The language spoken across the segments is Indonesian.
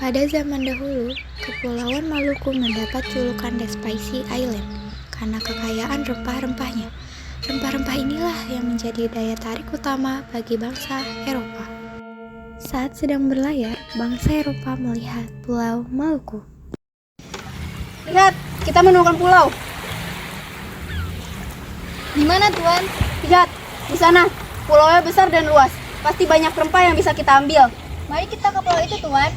Pada zaman dahulu, Kepulauan Maluku mendapat julukan The Spicy Island karena kekayaan rempah-rempahnya. Rempah-rempah inilah yang menjadi daya tarik utama bagi bangsa Eropa. Saat sedang berlayar, bangsa Eropa melihat Pulau Maluku. Lihat, kita menemukan pulau. Di mana, Tuan? Lihat, di sana. Pulaunya besar dan luas. Pasti banyak rempah yang bisa kita ambil. Mari kita ke pulau itu, Tuan.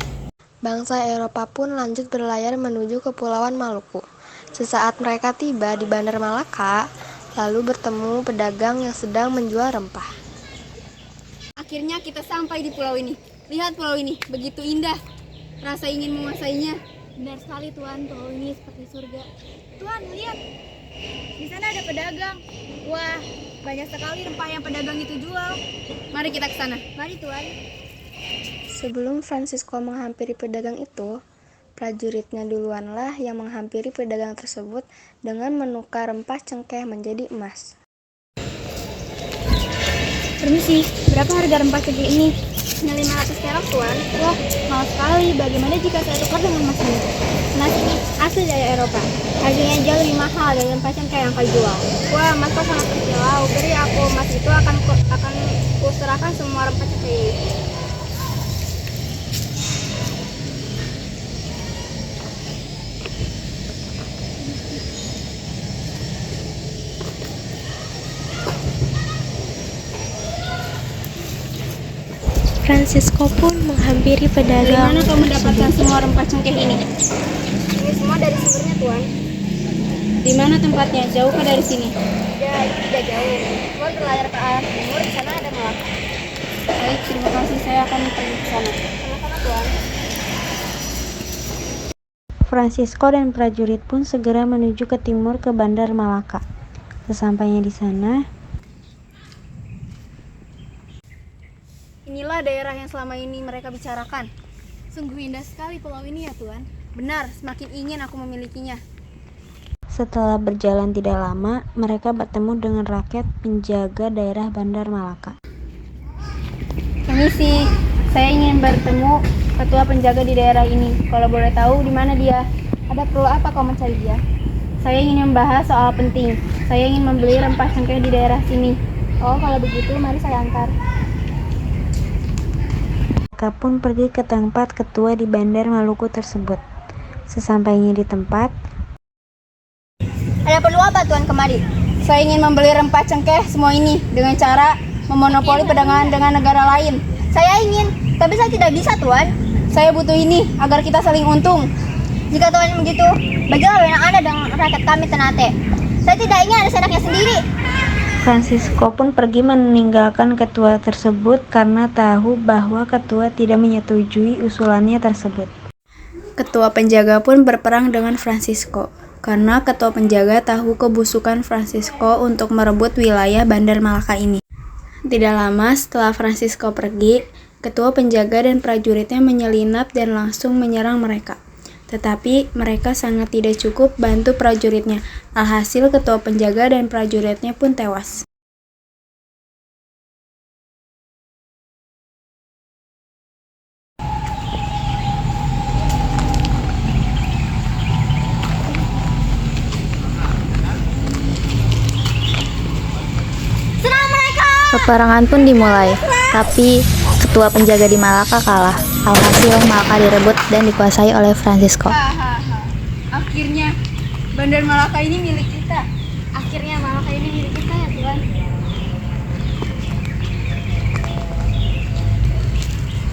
Bangsa Eropa pun lanjut berlayar menuju Kepulauan Maluku. Sesaat mereka tiba di Bandar Malaka, lalu bertemu pedagang yang sedang menjual rempah. Akhirnya kita sampai di pulau ini. Lihat pulau ini, begitu indah. Rasa ingin menguasainya. Benar sekali, Tuan. Pulau ini seperti surga. Tuan, lihat. Di sana ada pedagang. Wah, banyak sekali rempah yang pedagang itu jual. Mari kita ke sana. Mari, Tuan. Sebelum Francisco menghampiri pedagang itu, prajuritnya duluanlah yang menghampiri pedagang tersebut dengan menukar rempah cengkeh menjadi emas. Permisi, berapa harga rempah cengkeh ini? Hanya 500 perak, Tuan. Wah, mahal sekali. Bagaimana jika saya tukar dengan emas ini? Emas ini asli dari Eropa. Harganya jauh lebih mahal dari rempah cengkeh yang kau jual. Wah, Mas kau sangat terkilau. Beri aku emas itu akan kuserahkan semua rempah cengkeh ini. Francisco pun menghampiri Dari pedagang. mana kau mendapatkan semua rempah cengkeh ini? Ini semua dari sumbernya, Tuan. Di mana tempatnya? Jauhkah dari sini? Ya, ini tidak jauh. Tuan berlayar ke arah timur, di sana ada Malaka. Baik, terima kasih. Saya akan pergi ke sana. Sama-sama, Tuan. Francisco dan prajurit pun segera menuju ke timur ke Bandar Malaka. Sesampainya di sana, Inilah daerah yang selama ini mereka bicarakan. Sungguh indah sekali pulau ini ya, Tuan. Benar, semakin ingin aku memilikinya. setelah berjalan tidak lama, mereka bertemu dengan rakyat penjaga daerah Bandar Malaka. Permisi, saya ingin bertemu ketua penjaga di daerah ini. Kalau boleh tahu di mana dia? Ada perlu apa kau mencari dia? Saya ingin membahas soal penting. Saya ingin membeli rempah cengkeh di daerah sini. Oh, kalau begitu mari saya antar. Mereka pun pergi ke tempat ketua di Bandar Maluku tersebut. Sesampainya di tempat, Ada perlu apa Tuan kemari? Saya ingin membeli rempah cengkeh semua ini dengan cara memonopoli perdagangan dengan negara lain. Saya ingin, tapi saya tidak bisa Tuan. Saya butuh ini agar kita saling untung. Jika Tuan begitu, bagaimana wewenang Anda dengan rakyat kami Ternate? Saya tidak ingin ada seenaknya sendiri. Francisco pun pergi meninggalkan ketua tersebut karena tahu bahwa ketua tidak menyetujui usulannya tersebut. Ketua penjaga pun berperang dengan Francisco karena ketua penjaga tahu kebusukan Francisco untuk merebut wilayah Bandar Malaka ini. Tidak lama setelah Francisco pergi, ketua penjaga dan prajuritnya menyelinap dan langsung menyerang mereka. Tetapi mereka sangat tidak cukup bantu prajuritnya. Alhasil ketua penjaga dan prajuritnya pun tewas. Peperangan pun dimulai, tapi ketua penjaga di Malaka kalah. Alhasil Malaka direbut dan dikuasai oleh Francisco. Akhirnya Bandar Malaka ini milik kita. Akhirnya Malaka ini milik kita ya Tuan.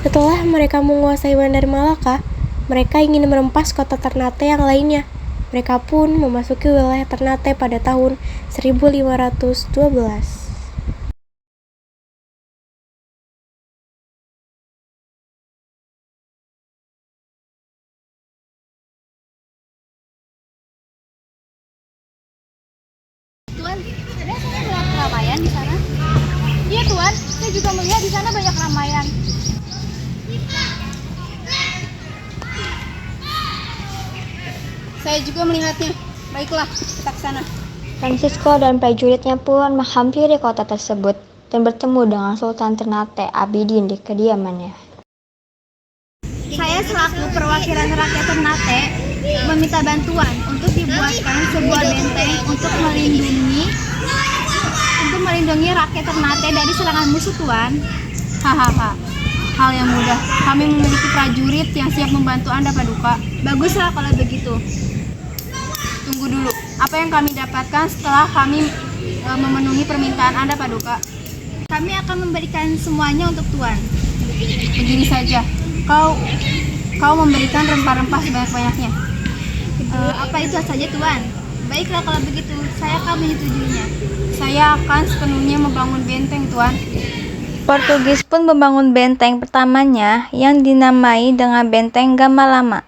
Setelah mereka menguasai Bandar Malaka, mereka ingin merempas kota Ternate yang lainnya. Mereka pun memasuki wilayah Ternate pada tahun 1512. Tuan, ada saya melihat keramaian di sana? Iya, Tuan. Saya juga melihat di sana banyak keramaian. Saya juga melihatnya. Baiklah, kita ke sana. Francisco dan prajuritnya pun menghampiri kota tersebut dan bertemu dengan Sultan Ternate Abidin di kediamannya. Saya Saya selaku perwakilan rakyat Ternate meminta bantuan untuk dibuatkan sebuah benteng untuk melindungi rakyat Ternate dari serangan musuh, Tuan. Hahaha, hal yang mudah. Kami memiliki prajurit yang siap membantu Anda, Paduka. Baguslah kalau begitu. Tunggu dulu, apa yang kami dapatkan setelah kami memenuhi permintaan Anda, Paduka? Kami akan memberikan semuanya untuk Tuan. Begini saja, kau memberikan rempah-rempah sebanyak-banyaknya. Apa itu saja, Tuan? Baiklah kalau begitu, saya akan menyetujuinya. Saya akan sepenuhnya membangun benteng, Tuan. Portugis pun membangun benteng pertamanya yang dinamai dengan Benteng Gamalama.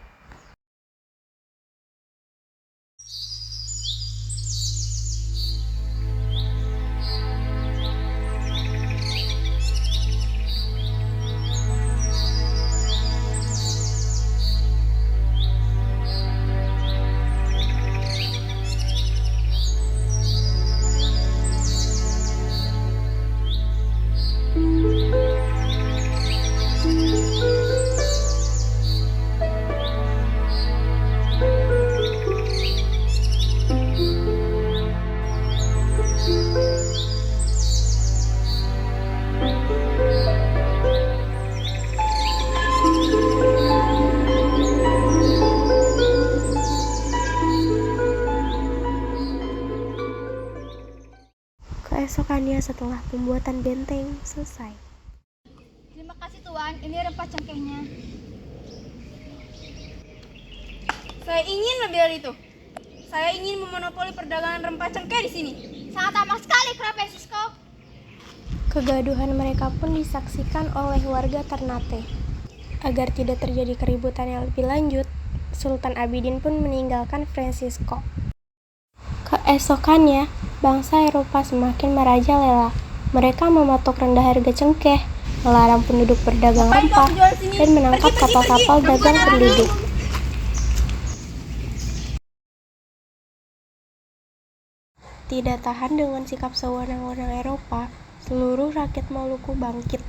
Keesokannya setelah pembuatan benteng selesai. Terima kasih, Tuan. Ini rempah cengkehnya. Saya ingin lebih dari itu. Saya ingin memonopoli perdagangan rempah cengkeh di sini. Sangat aman sekali, Fra Francisco. Kegaduhan mereka pun disaksikan oleh warga Ternate. Agar tidak terjadi keributan yang lebih lanjut, Sultan Abidin pun meninggalkan Francisco. Keesokannya, bangsa Eropa semakin merajalela. Mereka mematok rendah harga cengkeh, melarang penduduk berdagang rempah, dan menangkap kapal-kapal dagang penduduk. Tidak tahan dengan sikap sewenang-wenang Eropa, seluruh rakyat Maluku bangkit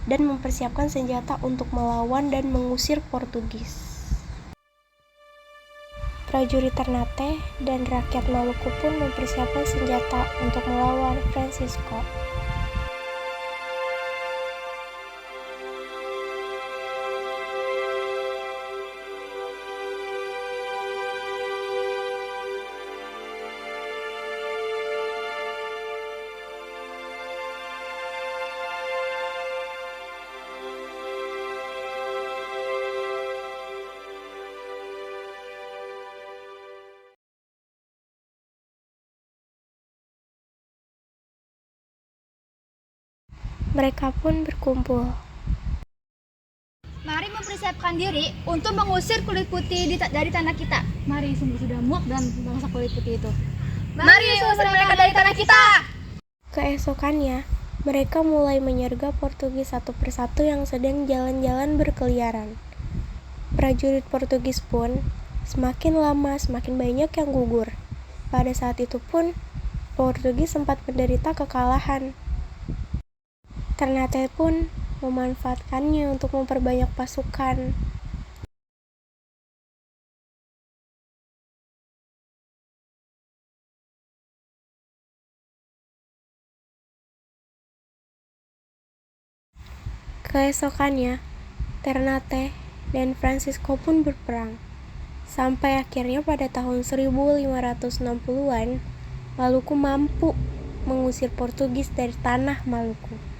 dan mempersiapkan senjata untuk melawan dan mengusir Portugis. Prajurit Ternate dan rakyat Maluku pun mempersiapkan senjata untuk melawan Francisco. Mereka pun berkumpul. Mari mempersiapkan diri untuk mengusir kulit putih dari tanah kita. Mari, sungguh sudah muak dan bangsa kulit putih itu. Mari usir mereka dari tanah kita. Keesokannya, mereka mulai menyergap Portugis satu persatu yang sedang jalan-jalan berkeliaran. Prajurit Portugis pun semakin lama semakin banyak yang gugur. Pada saat itu pun, Portugis sempat menderita kekalahan. Ternate pun memanfaatkannya untuk memperbanyak pasukan. Keesokannya, Ternate dan Francisco pun berperang. Sampai akhirnya pada tahun 1560-an, Maluku mampu mengusir Portugis dari tanah Maluku.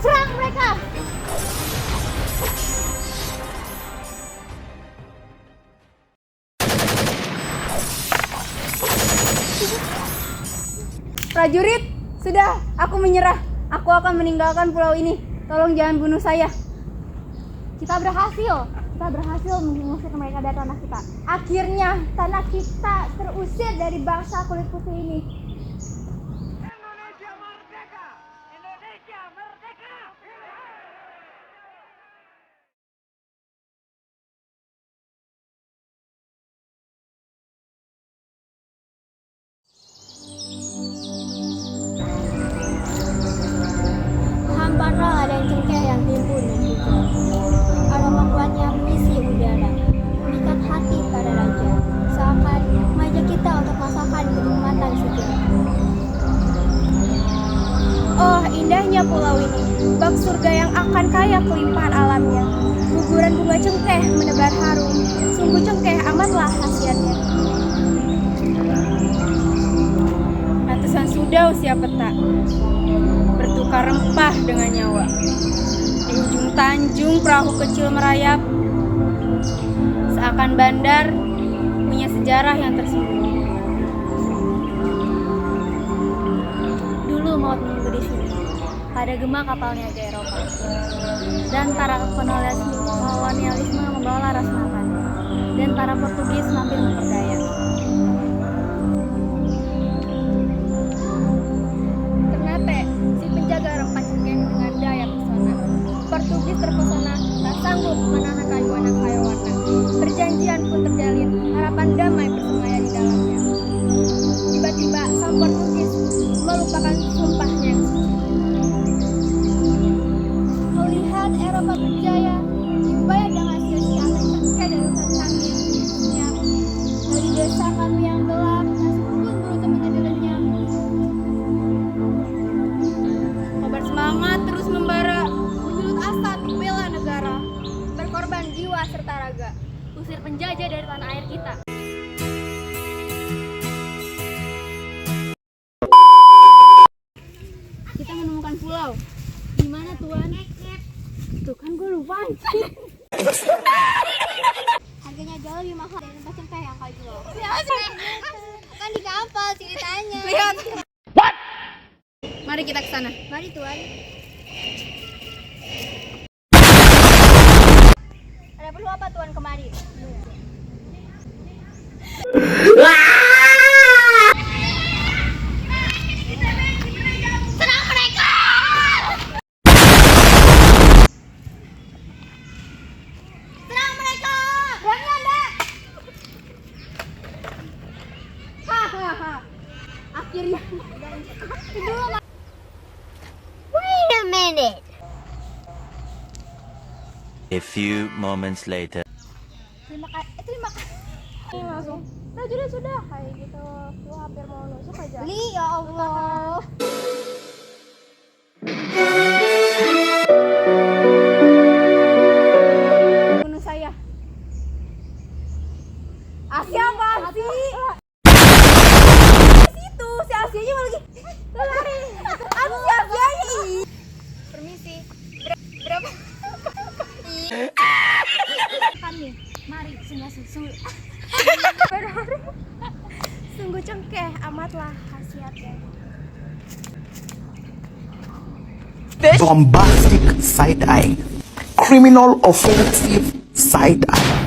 Serang mereka! Prajurit, sudah, aku menyerah. Aku akan meninggalkan pulau ini. Tolong jangan bunuh saya. Kita berhasil mengusir mereka dari tanah kita. Akhirnya tanah kita terusir dari bangsa kulit putih ini. kelimpahan alamnya. Guguran bunga cengkeh menebar harum, sungguh cengkeh amatlah khasiatnya. Ratusan sudah usia peta, bertukar rempah dengan nyawa. Di ujung tanjung perahu kecil merayap, seakan bandar punya sejarah yang tersembunyi. Dulu maut menunggu di sini, pada gema kapal niaga Eropa. Dan para kolonialisme membawa laras makan. Dan para Portugis mampir memperdaya. Ternate, si penjaga rempah cengkeh dengan daya pesona. Portugis terpesona, tak sanggup menahan kayu anak-kayawannya. Perjanjian pun terjalin, harapan damai bersemaya di dalamnya. Tiba-tiba sang Portugis melupakan sumpahnya yang suci. Melihat Eropa berjaya, dibayar dengan sia-sia cengkeh dari hutan canggih. Dari desa kami yang gelap, nasib pun beruntung menjadi lenyap. Kabar semangat terus membara, Menyulut asa untuk bela negara, berkorban jiwa serta raga. Usir penjajah dari tanah air kita. Kita menemukan pulau. Di mana, Tuan? Tuh kan gue lupa. Harganya jauh lebih mahal dari rempah cengkeh yang kau jual. Kan di kapal ceritanya. lihat. Mari kita ke sana. Mari Tuan. Ada perlu apa Tuan kemari? Akhirnya. Wait a minute. A few moments later. Terima kasih. Ini langsung. Nah, sudah kayak gitu. Lu hampir mau nusuk aja. Beli ya Allah. Bunuh saya. Asia apa sih? Situ si Asianya malah lagi lari. Aku si Asianya. Permisi. Berapa? Kami, mari singgah susul. Sungguh cengkeh amatlah khasiatnya. Bombastic side-eye, criminal offensive side-eye.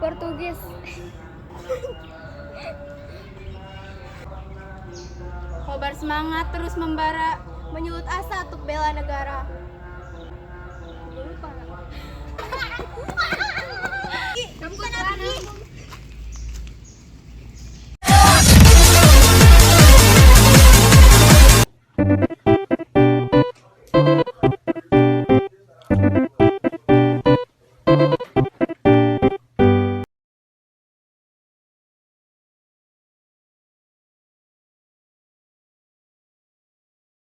Portugis. Kabar semangat terus membara, Menyulut asa untuk bela negara. Kamu ke sana pergi.